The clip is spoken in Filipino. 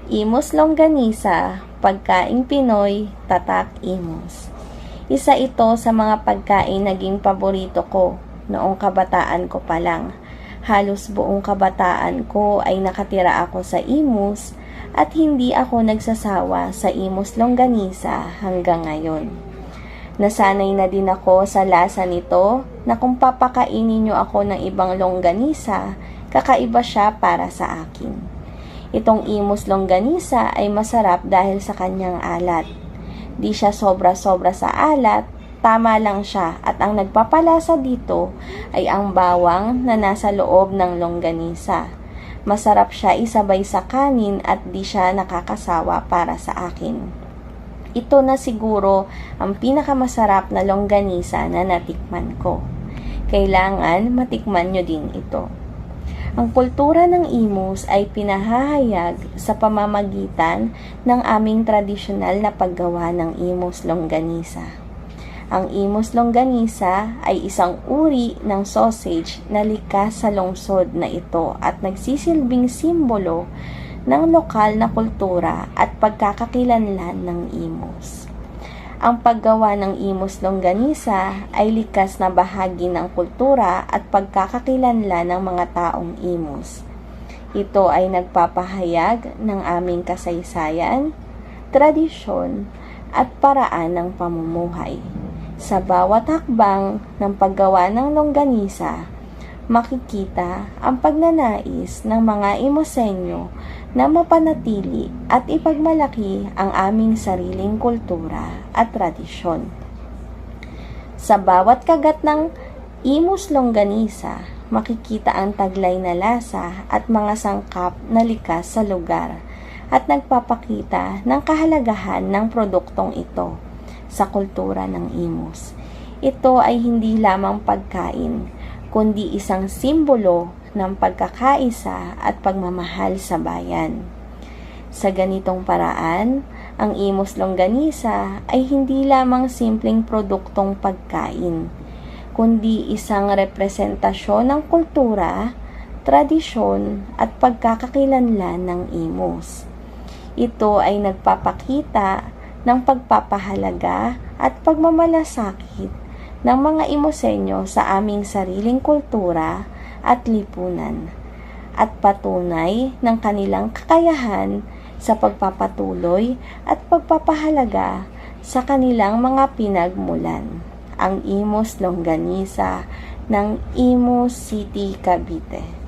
Imus longganisa, pagkaing Pinoy, tatak imus. Isa ito sa mga pagkain naging paborito ko noong kabataan ko pa lang. Halos buong kabataan ko ay nakatira ako sa Imus at hindi ako nagsasawa sa Imus longganisa hanggang ngayon. Nasanay na din ako sa lasa nito na kung papakainin niyo ako ng ibang longganisa, kakaiba siya para sa akin. Itong Imus longganisa ay masarap dahil sa kanyang alat. Di siya sobra-sobra sa alat, tama lang siya at ang nagpapalasa dito ay ang bawang na nasa loob ng longganisa. Masarap siya isabay sa kanin at di siya nakakasawa para sa akin. Ito na siguro ang pinakamasarap na longganisa na natikman ko. Kailangan matikman nyo din ito. Ang kultura ng Imus ay pinahahayag sa pamamagitan ng aming tradisyonal na paggawa ng Imus longganisa. Ang Imus longganisa ay isang uri ng sausage na likas sa lungsod na ito at nagsisilbing simbolo ng lokal na kultura at pagkakakilanlan ng Imus. Ang paggawa ng Imus longganisa ay likas na bahagi ng kultura at pagkakakilanlan ng mga taong Imus. Ito ay nagpapahayag ng aming kasaysayan, tradisyon, at paraan ng pamumuhay. Sa bawat hakbang ng paggawa ng longganisa, makikita ang pagnanais ng mga Imusenyo na mapanatili at ipagmalaki ang aming sariling kultura at tradisyon. Sa bawat kagat ng Imus longganisa, makikita ang taglay na lasa at mga sangkap na likas sa lugar at nagpapakita ng kahalagahan ng produktong ito sa kultura ng Imus. Ito ay hindi lamang pagkain, kundi isang simbolo ng pagkakaisa at pagmamahal sa bayan. Sa ganitong paraan, ang Imus longganisa ay hindi lamang simpleng produktong pagkain, kundi isang representasyon ng kultura, tradisyon at pagkakakilanlan ng Imus. Ito ay nagpapakita ng pagpapahalaga at pagmamalasakit ng mga Imusenyo sa aming sariling kultura at lipunan, at patunay ng kanilang kakayahan sa pagpapatuloy at pagpapahalaga sa kanilang mga pinagmulan. Ang Imus longganisa ng Imus City, Cavite.